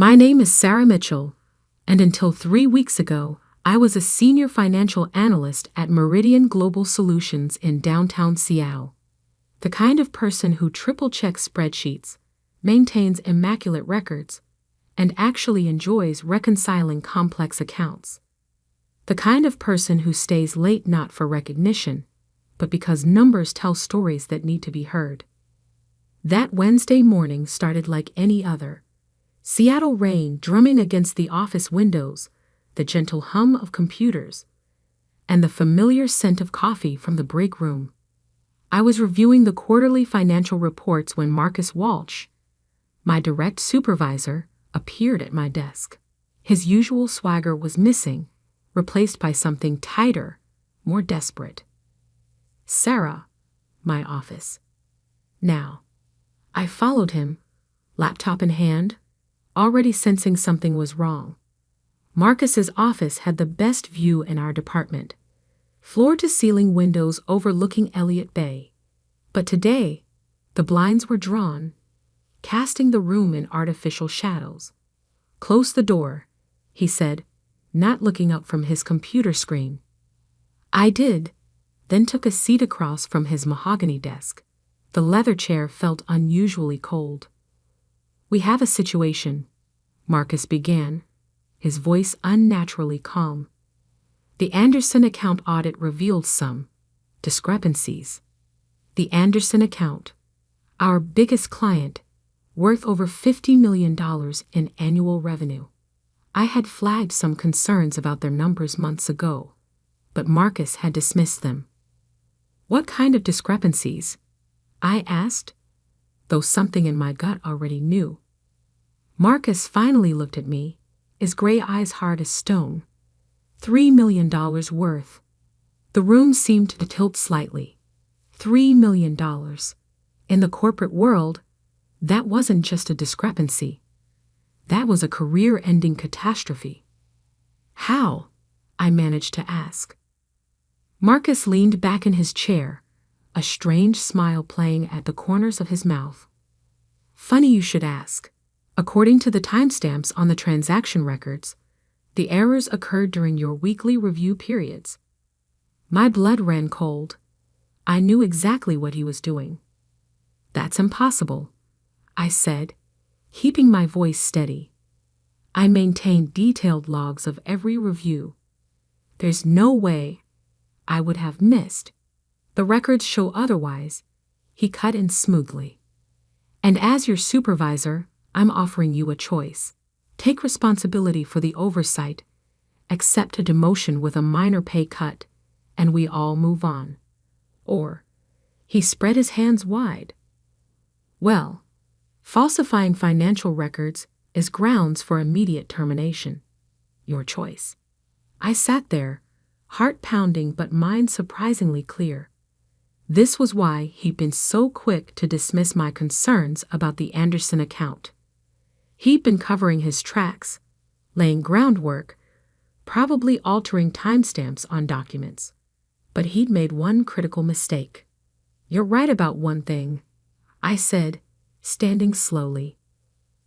My name is Sarah Mitchell, and until 3 weeks ago, I was a senior financial analyst at Meridian Global Solutions in downtown Seattle. The kind of person who triple-checks spreadsheets, maintains immaculate records, and actually enjoys reconciling complex accounts. The kind of person who stays late not for recognition, but because numbers tell stories that need to be heard. That Wednesday morning started like any other. Seattle rain drumming against the office windows, the gentle hum of computers, and the familiar scent of coffee from the break room. I was reviewing the quarterly financial reports when Marcus Walsh, my direct supervisor, appeared at my desk. His usual swagger was missing, replaced by something tighter, more desperate. Sarah, my office. Now, I followed him, laptop in hand, already sensing something was wrong. Marcus's office had the best view in our department, floor-to-ceiling windows overlooking Elliott Bay. But today, the blinds were drawn, casting the room in artificial shadows. "Close the door," he said, not looking up from his computer screen. I did, then took a seat across from his mahogany desk. The leather chair felt unusually cold. "We have a situation," Marcus began, his voice unnaturally calm. "The Anderson account audit revealed some discrepancies. The Anderson account, our biggest client, worth over $50 million in annual revenue. I had flagged some concerns about their numbers months ago, but Marcus had dismissed them." "What kind of discrepancies?" I asked, though something in my gut already knew. Marcus finally looked at me, his gray eyes hard as stone. $3 million worth. The room seemed to tilt slightly. $3 million. In the corporate world, that wasn't just a discrepancy. That was a career-ending catastrophe. "How?" I managed to ask. Marcus leaned back in his chair, a strange smile playing at the corners of his mouth. "Funny you should ask. According to the timestamps on the transaction records, the errors occurred during your weekly review periods." My blood ran cold. I knew exactly what he was doing. "That's impossible," I said, keeping my voice steady. "I maintain detailed logs of every review. There's no way I would have missed. The records show otherwise," he cut in smoothly. "And as your supervisor, I'm offering you a choice. Take responsibility for the oversight, accept a demotion with a minor pay cut, and we all move on. Or," he spread his hands wide, "well, falsifying financial records is grounds for immediate termination. Your choice." I sat there, heart pounding but mind surprisingly clear. This was why he'd been so quick to dismiss my concerns about the Anderson account. He'd been covering his tracks, laying groundwork, probably altering timestamps on documents. But he'd made one critical mistake. "You're right about one thing," I said, standing slowly.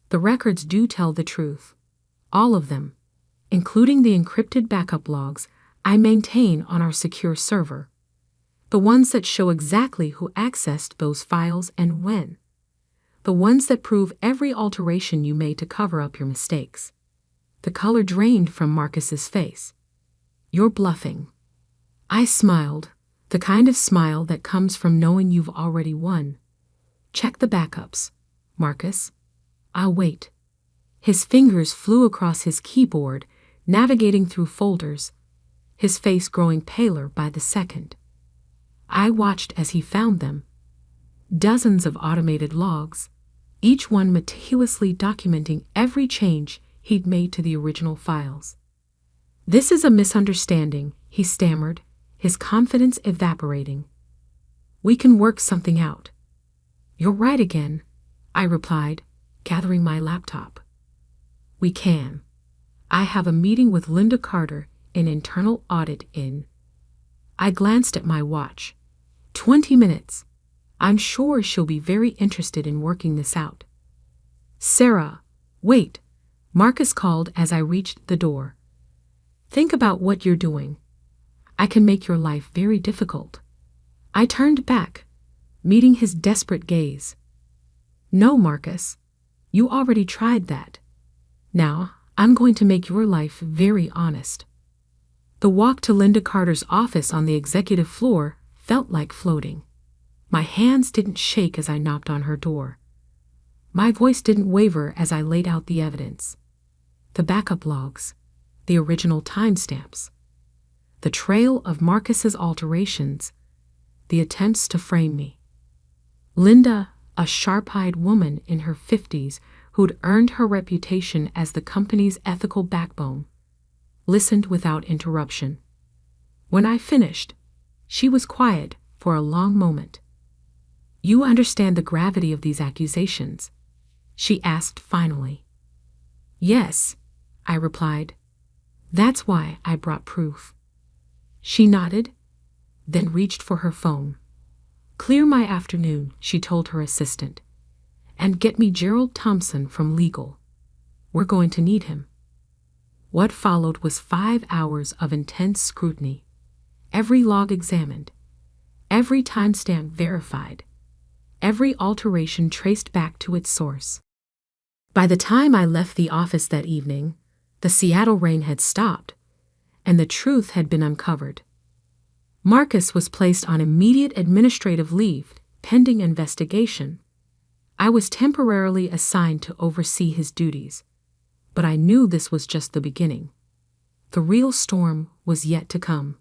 "The records do tell the truth. All of them, including the encrypted backup logs I maintain on our secure server. The ones that show exactly who accessed those files and when. The ones that prove every alteration you made to cover up your mistakes." The color drained from Marcus's face. "You're bluffing." I smiled, the kind of smile that comes from knowing you've already won. "Check the backups, Marcus. I'll wait." His fingers flew across his keyboard, navigating through folders, his face growing paler by the second. I watched as he found them. Dozens of automated logs, each one meticulously documenting every change he'd made to the original files. "This is a misunderstanding," he stammered, his confidence evaporating. "We can work something out." "You're right again," I replied, gathering my laptop. "We can. I have a meeting with Linda Carter in internal audit in—" I glanced at my watch. 20 minutes. I'm sure she'll be very interested in working this out. "Sarah, wait," Marcus called as I reached the door. Think about what you're doing. I can make your life very difficult. I turned back, meeting his desperate gaze. No, Marcus. You already tried that. Now, I'm going to make your life very honest. The walk to Linda Carter's office on the executive floor felt like floating. My hands didn't shake as I knocked on her door. My voice didn't waver as I laid out the evidence. The backup logs, the original timestamps, the trail of Marcus's alterations, the attempts to frame me. Linda, a sharp-eyed woman in her 50s who'd earned her reputation as the company's ethical backbone, listened without interruption. When I finished, she was quiet for a long moment. You understand the gravity of these accusations? She asked finally. Yes, I replied. That's why I brought proof. She nodded, then reached for her phone. Clear my afternoon, she told her assistant. And get me Gerald Thompson from legal. We're going to need him. What followed was 5 hours of intense scrutiny. Every log examined. Every timestamp verified. Every alteration traced back to its source. By the time I left the office that evening, the Seattle rain had stopped, and the truth had been uncovered. Marcus was placed on immediate administrative leave, pending investigation. I was temporarily assigned to oversee his duties, but I knew this was just the beginning. The real storm was yet to come.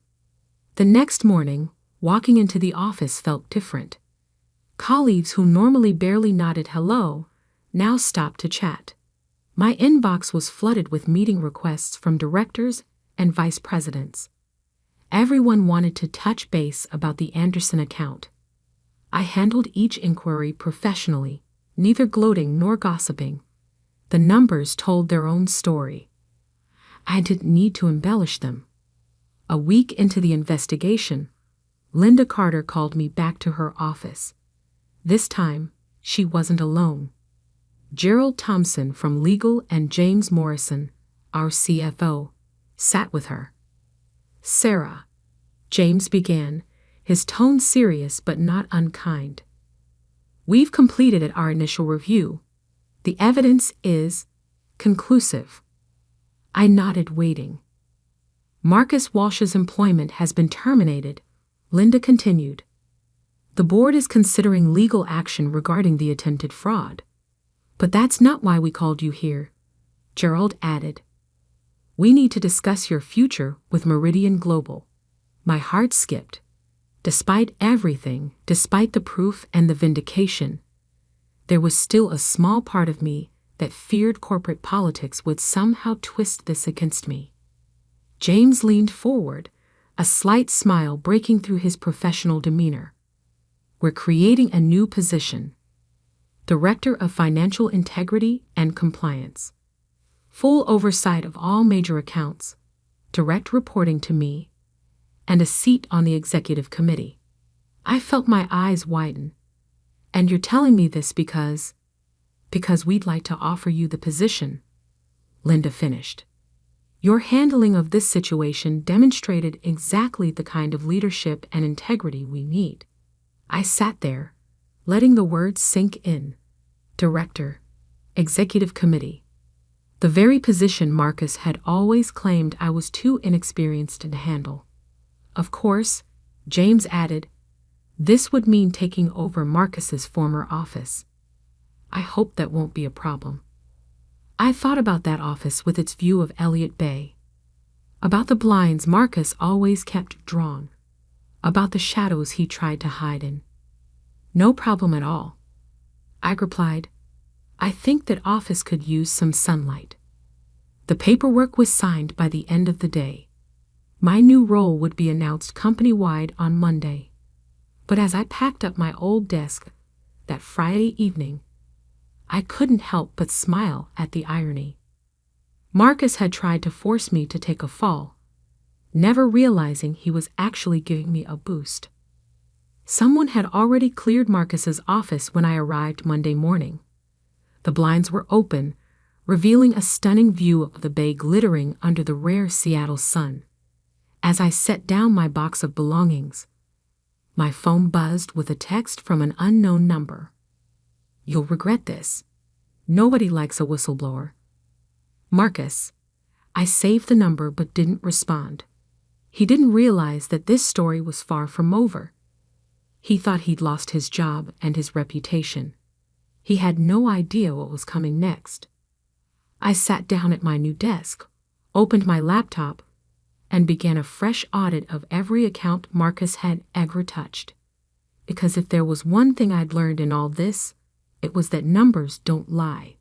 The next morning, walking into the office felt different. Colleagues who normally barely nodded hello now stopped to chat. My inbox was flooded with meeting requests from directors and vice presidents. Everyone wanted to touch base about the Anderson account. I handled each inquiry professionally, neither gloating nor gossiping. The numbers told their own story. I didn't need to embellish them. A week into the investigation, Linda Carter called me back to her office. This time, she wasn't alone. Gerald Thompson from Legal and James Morrison, our CFO, sat with her. Sarah, James began, his tone serious but not unkind. We've completed our initial review. The evidence is conclusive. I nodded, waiting. Marcus Walsh's employment has been terminated, Linda continued. The board is considering legal action regarding the attempted fraud. But that's not why we called you here, Gerald added. We need to discuss your future with Meridian Global. My heart skipped. Despite everything, despite the proof and the vindication, there was still a small part of me that feared corporate politics would somehow twist this against me. James leaned forward, a slight smile breaking through his professional demeanor. We're creating a new position. Director of Financial Integrity and Compliance. Full oversight of all major accounts, direct reporting to me, and a seat on the executive committee. I felt my eyes widen. And you're telling me this because we'd like to offer you the position, Linda finished. Your handling of this situation demonstrated exactly the kind of leadership and integrity we need. I sat there, letting the words sink in. Director, Executive Committee. The very position Marcus had always claimed I was too inexperienced to handle. Of course, James added, this would mean taking over Marcus's former office. I hope that won't be a problem. I thought about that office with its view of Elliott Bay. About the blinds Marcus always kept drawn. About the shadows he tried to hide in. No problem at all. I replied, I think that office could use some sunlight. The paperwork was signed by the end of the day. My new role would be announced company-wide on Monday. But as I packed up my old desk that Friday evening, I couldn't help but smile at the irony. Marcus had tried to force me to take a fall, never realizing he was actually giving me a boost. Someone had already cleared Marcus's office when I arrived Monday morning. The blinds were open, revealing a stunning view of the bay glittering under the rare Seattle sun. As I set down my box of belongings, my phone buzzed with a text from an unknown number. "You'll regret this. Nobody likes a whistleblower. Marcus." I saved the number but didn't respond. He didn't realize that this story was far from over. He thought he'd lost his job and his reputation. He had no idea what was coming next. I sat down at my new desk, opened my laptop, and began a fresh audit of every account Marcus had ever touched. Because if there was one thing I'd learned in all this, it was that numbers don't lie.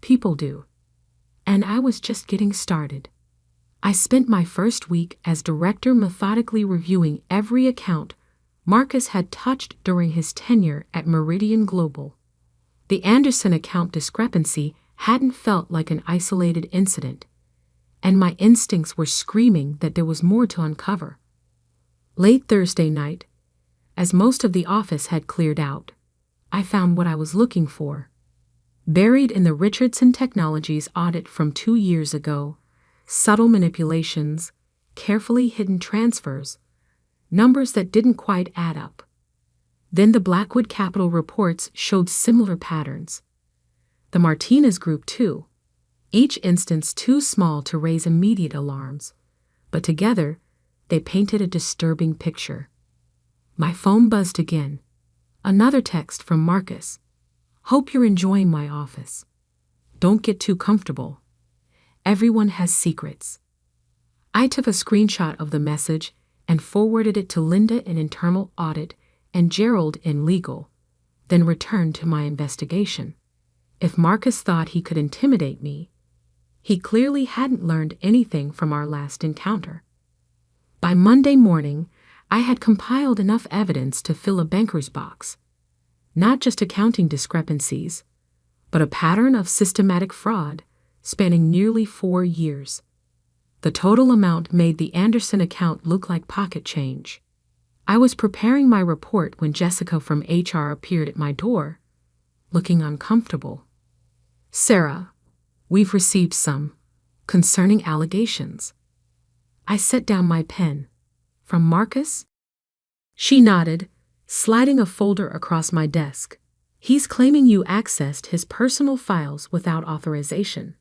People do. And I was just getting started. I spent my first week as director methodically reviewing every account Marcus had touched during his tenure at Meridian Global. The Anderson account discrepancy hadn't felt like an isolated incident, and my instincts were screaming that there was more to uncover. Late Thursday night, as most of the office had cleared out, I found what I was looking for. Buried in the Richardson Technologies audit from 2 years ago, subtle manipulations, carefully hidden transfers, numbers that didn't quite add up. Then the Blackwood Capital reports showed similar patterns. The Martinez Group too, each instance too small to raise immediate alarms, but together they painted a disturbing picture. My phone buzzed again. Another text from Marcus. "Hope you're enjoying my office. Don't get too comfortable. Everyone has secrets." I took a screenshot of the message and forwarded it to Linda in internal audit and Gerald in legal, then returned to my investigation. If Marcus thought he could intimidate me, he clearly hadn't learned anything from our last encounter. By Monday morning, I had compiled enough evidence to fill a banker's box. Not just accounting discrepancies, but a pattern of systematic fraud spanning nearly 4 years. The total amount made the Anderson account look like pocket change. I was preparing my report when Jessica from HR appeared at my door, looking uncomfortable. "Sarah, we've received some concerning allegations." I set down my pen. "From Marcus?" She nodded, sliding a folder across my desk. "He's claiming you accessed his personal files without authorization.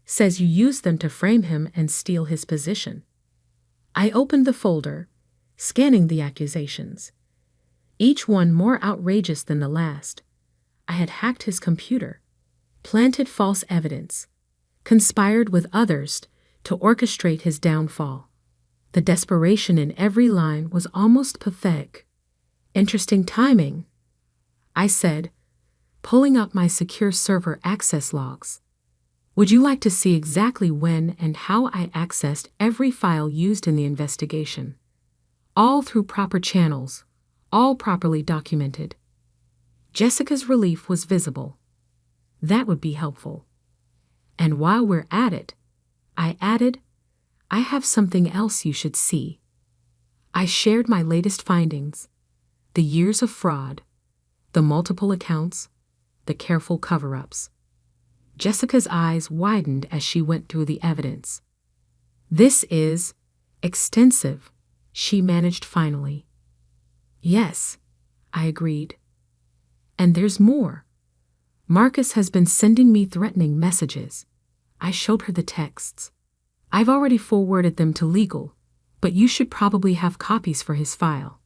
Says you used them to frame him and steal his position." I opened the folder, scanning the accusations. Each one more outrageous than the last. I had hacked his computer, planted false evidence, conspired with others to orchestrate his downfall. The desperation in every line was almost pathetic. "Interesting timing," I said, pulling up my secure server access logs. "Would you like to see exactly when and how I accessed every file used in the investigation? All through proper channels, all properly documented." Jessica's relief was visible. "That would be helpful. And while we're at it," I added, "I have something else you should see." I shared my latest findings: the years of fraud, the multiple accounts, the careful cover-ups. Jessica's eyes widened as she went through the evidence. "This is extensive," she managed finally. "Yes," I agreed. "And there's more. Marcus has been sending me threatening messages." I showed her the texts. "I've already forwarded them to legal, but you should probably have copies for his file."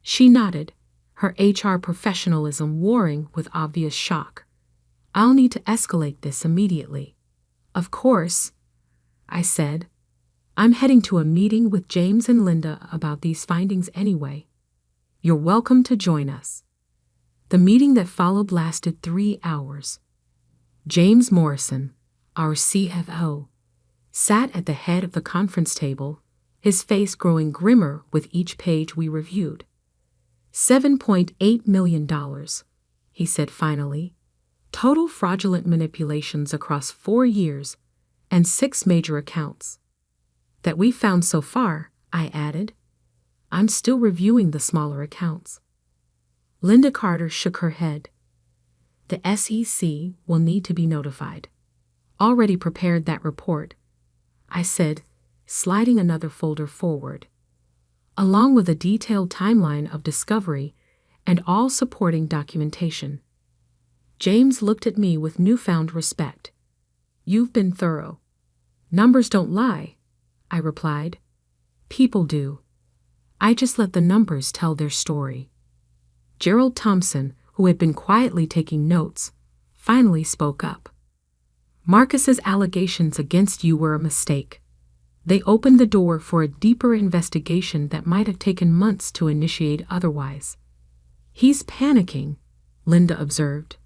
She nodded, her HR professionalism warring with obvious shock. "I'll need to escalate this immediately." "Of course," I said. "I'm heading to a meeting with James and Linda about these findings anyway. You're welcome to join us." The meeting that followed lasted 3 hours. James Morrison, our CFO, sat at the head of the conference table, his face growing grimmer with each page we reviewed. $7.8 million, he said finally. Total fraudulent manipulations across 4 years and 6 major accounts. "That we found so far," I added. "I'm still reviewing the smaller accounts." Linda Carter shook her head. "The SEC will need to be notified." already prepared that report," I said, sliding another folder forward, along with a detailed timeline of discovery and all supporting documentation. James looked at me with newfound respect. "You've been thorough." "Numbers don't lie," I replied. "People do. I just let the numbers tell their story." Gerald Thompson, who had been quietly taking notes, finally spoke up. "Marcus's allegations against you were a mistake. They opened the door for a deeper investigation that might have taken months to initiate otherwise." "He's panicking," Linda observed,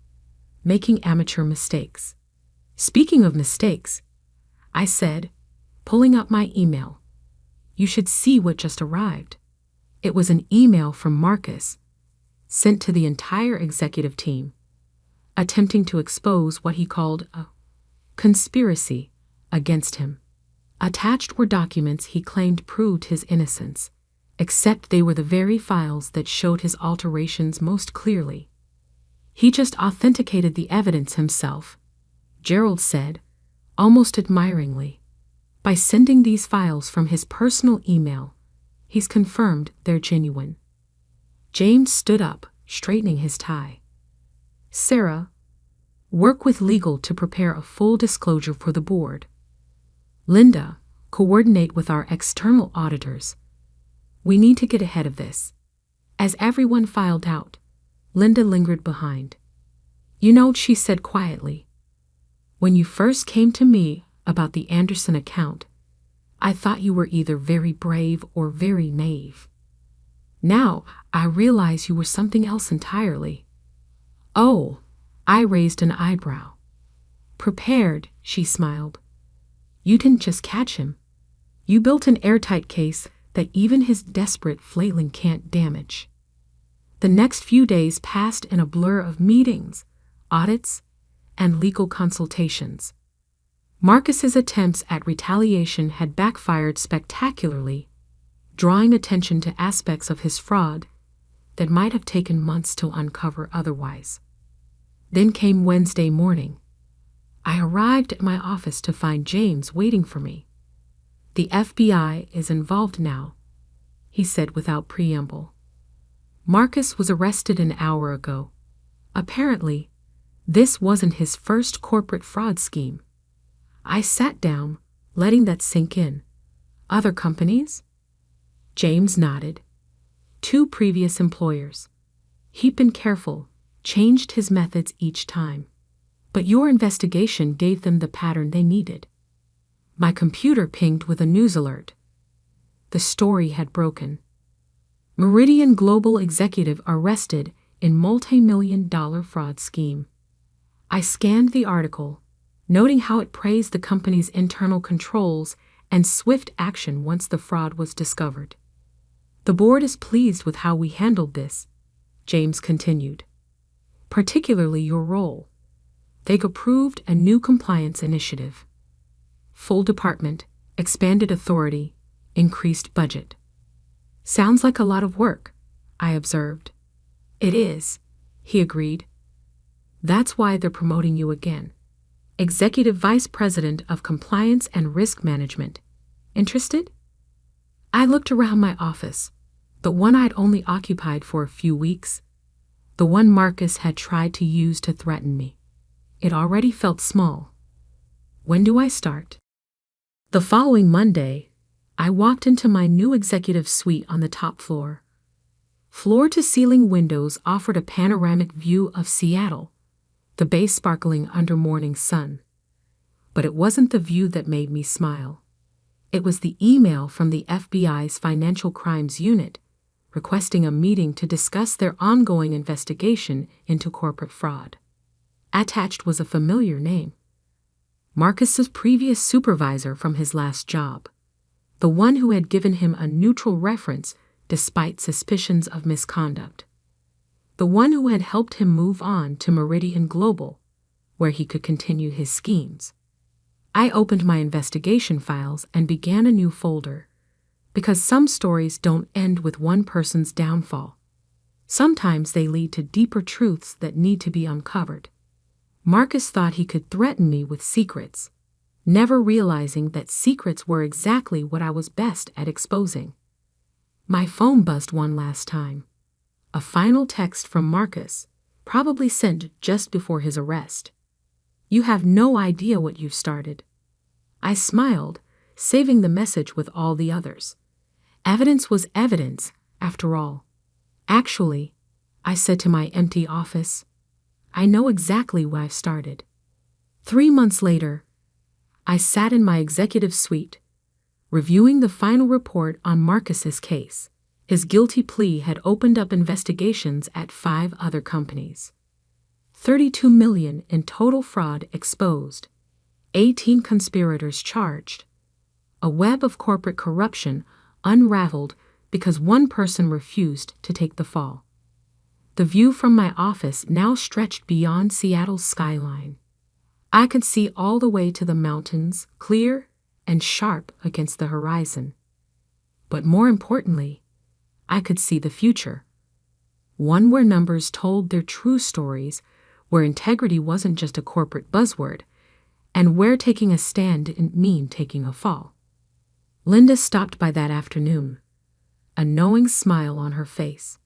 "making amateur mistakes." "Speaking of mistakes," I said, pulling up my email, "you should see what just arrived." It was an email from Marcus, sent to the entire executive team, attempting to expose what he called a conspiracy against him. Attached were documents he claimed proved his innocence, except they were the very files that showed his alterations most clearly. "He just authenticated the evidence himself," Gerald said, almost admiringly. "By sending these files from his personal email, he's confirmed they're genuine." James stood up, straightening his tie. "Sarah, work with legal to prepare a full disclosure for the board. Linda, coordinate with our external auditors. We need to get ahead of this." As everyone filed out, Linda lingered behind. "You know," she said quietly, "when you first came to me about the Anderson account, I thought you were either very brave or very naive. Now I realize you were something else entirely." "Oh," I raised an eyebrow. "Prepared," she smiled. "You didn't just catch him. You built an airtight case that even his desperate flailing can't damage." The next few days passed in a blur of meetings, audits, and legal consultations. Marcus's attempts at retaliation had backfired spectacularly, drawing attention to aspects of his fraud that might have taken months to uncover otherwise. Then came Wednesday morning. I arrived at my office to find James waiting for me. "The FBI is involved now," he said without preamble. "Marcus was arrested an hour ago. Apparently, this wasn't his first corporate fraud scheme." I sat down, letting that sink in. "Other companies?" James nodded. "2 previous employers. He'd been careful, changed his methods each time. But your investigation gave them the pattern they needed." My computer pinged with a news alert. The story had broken. Meridian Global executive arrested in multi-million-dollar fraud scheme. I scanned the article, noting how it praised the company's internal controls and swift action once the fraud was discovered. "The board is pleased with how we handled this," James continued. "Particularly your role. They approved a new compliance initiative. Full department, expanded authority, increased budget." "Sounds like a lot of work," I observed. "It is," he agreed. "That's why they're promoting you again. Executive Vice President of Compliance and Risk Management. Interested?" I looked around my office, the one I'd only occupied for a few weeks, the one Marcus had tried to use to threaten me. It already felt small. "When do I start?" The following Monday, I walked into my new executive suite on the top floor. Floor-to-ceiling windows offered a panoramic view of Seattle, the bay sparkling under morning sun. But it wasn't the view that made me smile. It was the email from the FBI's Financial Crimes Unit, requesting a meeting to discuss their ongoing investigation into corporate fraud. Attached was a familiar name. Marcus's previous supervisor from his last job, the one who had given him a neutral reference despite suspicions of misconduct, the one who had helped him move on to Meridian Global, where he could continue his schemes. I opened my investigation files and began a new folder, because some stories don't end with one person's downfall. Sometimes they lead to deeper truths that need to be uncovered. Marcus thought he could threaten me with secrets, never realizing that secrets were exactly what I was best at exposing. My phone buzzed one last time. A final text from Marcus, probably sent just before his arrest. "You have no idea what you've started." I smiled, saving the message with all the others. Evidence was evidence, after all. "Actually," I said to my empty office, "I know exactly what I've started." 3 months later, I sat in my executive suite, reviewing the final report on Marcus's case. His guilty plea had opened up investigations at 5 other companies. 32 million in total fraud exposed, 18 conspirators charged, a web of corporate corruption unraveled because one person refused to take the fall. The view from my office now stretched beyond Seattle's skyline. I could see all the way to the mountains, clear and sharp against the horizon. But more importantly, I could see the future. One where numbers told their true stories, where integrity wasn't just a corporate buzzword, and where taking a stand didn't mean taking a fall. Linda stopped by that afternoon, a knowing smile on her face.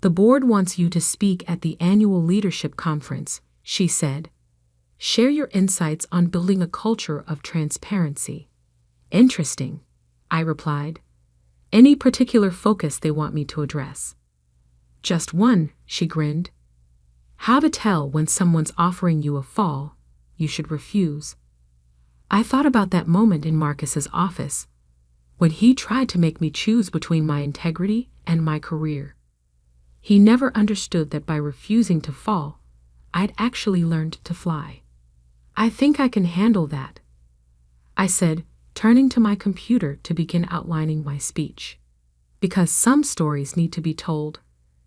"The board wants you to speak at the annual leadership conference," she said. "Share your insights on building a culture of transparency." "Interesting," I replied. "Any particular focus they want me to address?" "Just one," she grinned. "How to tell when someone's offering you a fall you should refuse." I thought about that moment in Marcus's office, when he tried to make me choose between my integrity and my career. He never understood that by refusing to fall, I'd actually learned to fly. "I think I can handle that," I said, turning to my computer to begin outlining my speech. Because some stories need to be told,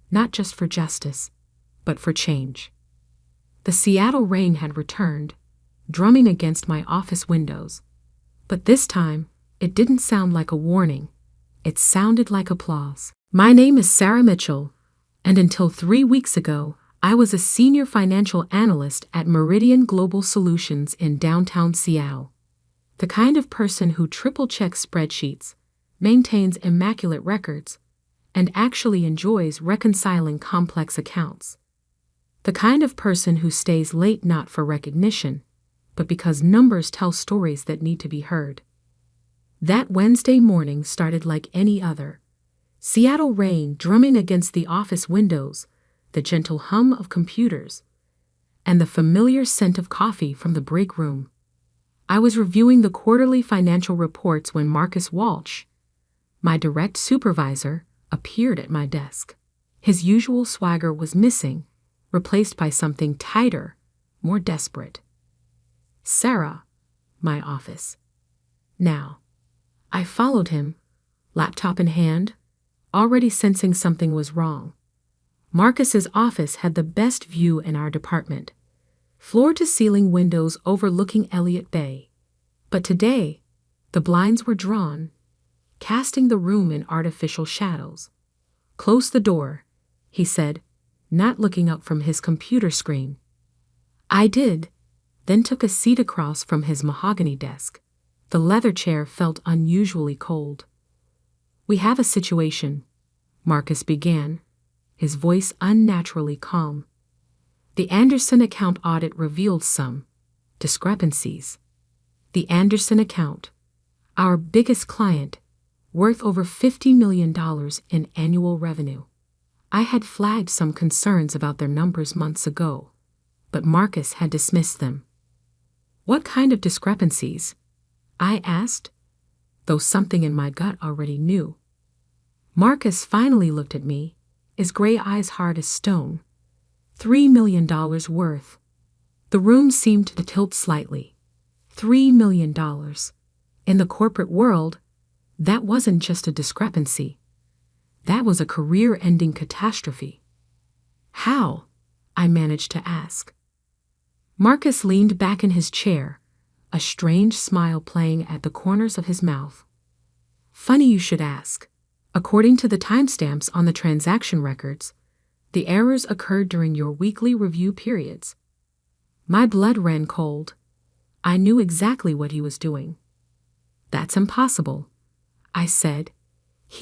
not just for justice, but for change. The Seattle rain had returned, drumming against my office windows. But this time, it didn't sound like a warning. It sounded like applause. "My name is Sarah Mitchell, and until 3 weeks ago, I was a senior financial analyst at Meridian Global Solutions in downtown Seattle. The kind of person who triple-checks spreadsheets, maintains immaculate records, and actually enjoys reconciling complex accounts. The kind of person who stays late not for recognition, but because numbers tell stories that need to be heard." That Wednesday morning started like any other. Seattle rain drumming against the office windows, the gentle hum of computers, and the familiar scent of coffee from the break room. I was reviewing the quarterly financial reports when Marcus Walsh, my direct supervisor, appeared at my desk. His usual swagger was missing, replaced by something tighter, more desperate. "Sarah," my office. Now, I followed him, laptop in hand, already sensing something was wrong. Marcus's office had the best view in our department, floor-to-ceiling windows overlooking Elliott Bay. But today, the blinds were drawn, casting the room in artificial shadows. "Close the door," he said, not looking up from his computer screen. I did, then took a seat across from his mahogany desk. The leather chair felt unusually cold. "We have a situation," Marcus began, his voice unnaturally calm. "The Anderson account audit revealed some discrepancies. The Anderson account, our biggest client, worth over $50 million in annual revenue. I had flagged some concerns about their numbers months ago, but Marcus had dismissed them." "What kind of discrepancies?" I asked, though something in my gut already knew. Marcus finally looked at me, his gray eyes hard as stone. $3 million worth. The room seemed to tilt slightly. $3 million. In the corporate world, that wasn't just a discrepancy. That was a career-ending catastrophe. "How?" I managed to ask. Marcus leaned back in his chair, a strange smile playing at the corners of his mouth. "Funny you should ask. According to the timestamps on the transaction records, the errors occurred during your weekly review periods." My blood ran cold. I knew exactly what he was doing. That's impossible, I said,